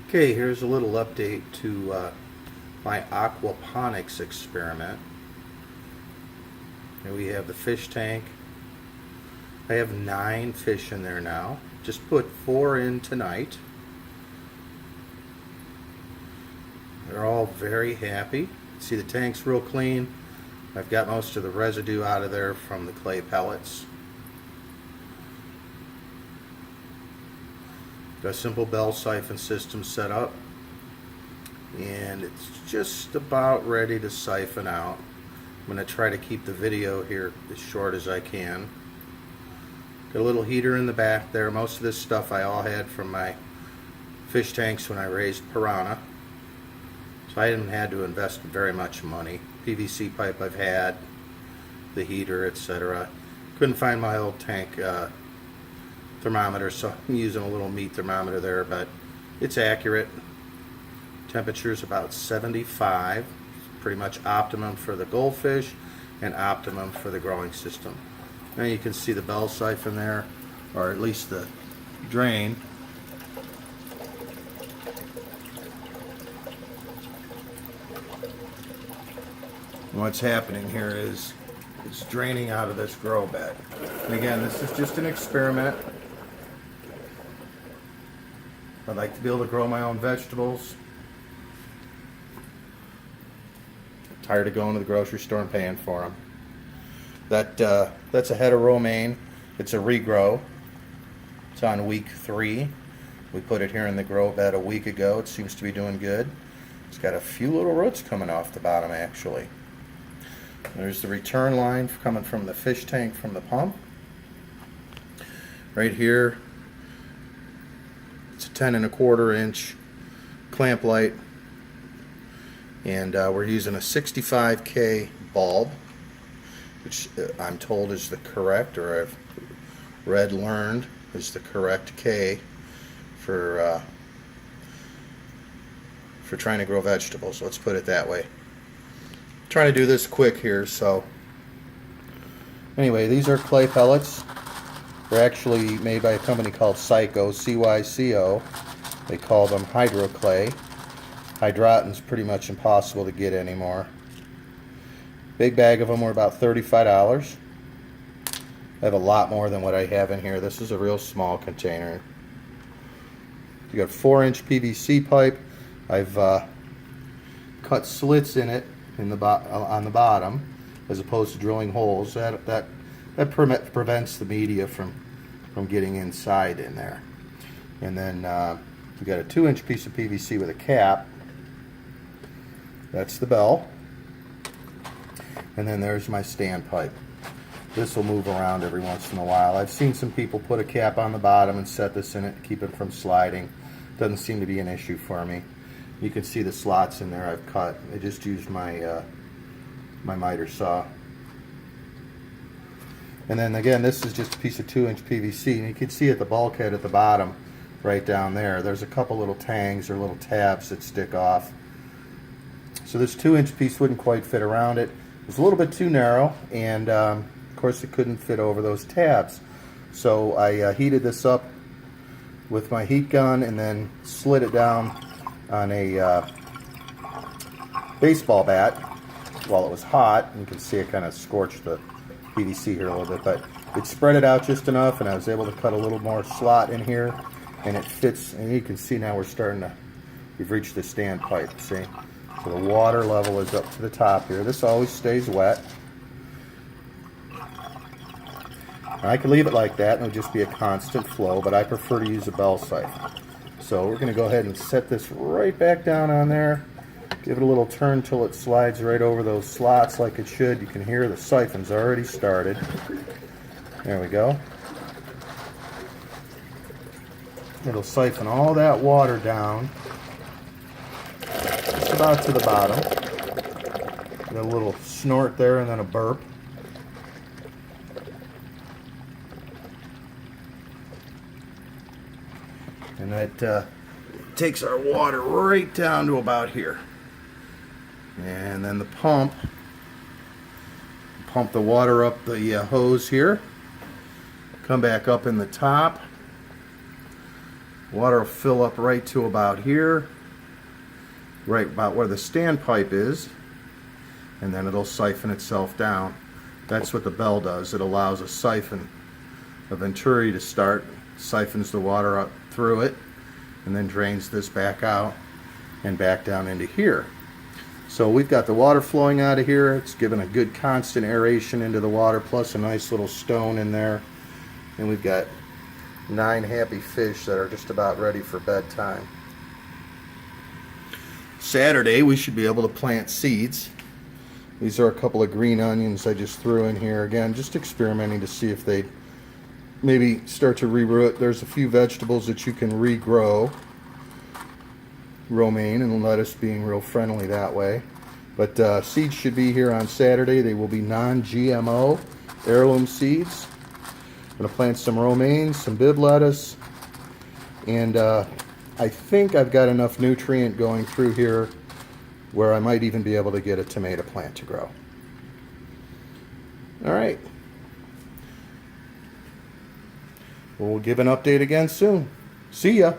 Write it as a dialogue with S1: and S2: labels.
S1: Okay, here's a little update to my aquaponics experiment. Here we have the fish tank. I have 9 fish in there now. Just put 4 in tonight. They're all very happy. See, the tank's real clean. I've got most of the residue out of there from the clay pellets. Got a simple bell siphon system set up, and it's just about ready to siphon out. I'm going to try to keep the video here as short as I can. Got a little heater in the back there. Most of this stuff I all had from my fish tanks when I raised piranha, so I haven't had to invest very much money. PVC pipe I've had, the heater, etc. Couldn't find my old tank thermometer, so I'm using a little meat thermometer there, but it's accurate. Temperature's about 75, pretty much optimum for the goldfish and optimum for the growing system. Now you can see the bell siphon there, or at least the drain. And what's happening here is it's draining out of this grow bed. And again, this is just an experiment. I'd like to be able to grow my own vegetables. Tired of going to the grocery store and paying for them. That's a head of romaine. It's a regrow. It's on week 3. We put it here in the grow bed a week ago. It seems to be doing good. It's got a few little roots coming off the bottom actually. There's the return line coming from the fish tank from the pump. Right here, it's a 10 1/4 inch clamp light, and we're using a 65K bulb, which I'm told is the correct, or I've learned is the correct K for trying to grow vegetables. Let's put it that way. I'm trying to do this quick here, so anyway, these are clay pellets. They're actually made by a company called Cyco, C-Y-C-O. They call them hydroclay. Hydroton's pretty much impossible to get anymore. Big bag of them were about $35. I have a lot more than what I have in here. This is a real small container. You got 4-inch PVC pipe. I've cut slits in it on the bottom, as opposed to drilling holes. That prevents the media from getting inside in there. And then you got a 2-inch piece of PVC with a cap. That's the bell. And then there's my standpipe. This will move around every once in a while. I've seen some people put a cap on the bottom and set this in it to keep it from sliding. Doesn't seem to be an issue for me. You can see the slots in there I've cut. I just used my my miter saw. And then again, this is just a piece of 2-inch PVC, and you can see at the bulkhead at the bottom, right down there, there's a couple little tangs or little tabs that stick off. So this 2-inch piece wouldn't quite fit around it. It was a little bit too narrow, and of course it couldn't fit over those tabs. So I heated this up with my heat gun and then slid it down on a baseball bat while it was hot. You can see it kind of scorched the PVC here a little bit, but it spread it out just enough, and I was able to cut a little more slot in here, and it fits. And you can see now we've reached the standpipe, see? So the water level is up to the top here. This always stays wet. I could leave it like that and it would just be a constant flow, but I prefer to use a bell siphon. So we're going to go ahead and set this right back down on there. Give it a little turn till it slides right over those slots like it should. You can hear the siphon's already started. There we go. It'll siphon all that water down just about to the bottom. Got a little snort there and then a burp. And that takes our water right down to about here. And then the pump the water up the hose here, come back up in the top, Water will fill up right to about here, right about where the standpipe is, and then it'll siphon itself down. That's what the bell does. It allows a siphon, a venturi to start, siphons the water up through it, and then drains this back out and back down into here. So we've got the water flowing out of here. It's given a good constant aeration into the water, plus a nice little stone in there. And we've got 9 happy fish that are just about ready for bedtime. Saturday we should be able to plant seeds. These are a couple of green onions I just threw in here. Again, just experimenting to see if they maybe start to reroot. There's a few vegetables that you can regrow. Romaine and lettuce being real friendly that way. But seeds should be here on Saturday. They will be non-GMO heirloom seeds. I'm going to plant some romaine, some bib lettuce, and I think I've got enough nutrient going through here where I might even be able to get a tomato plant to grow. Alright. We'll give an update again soon. See ya!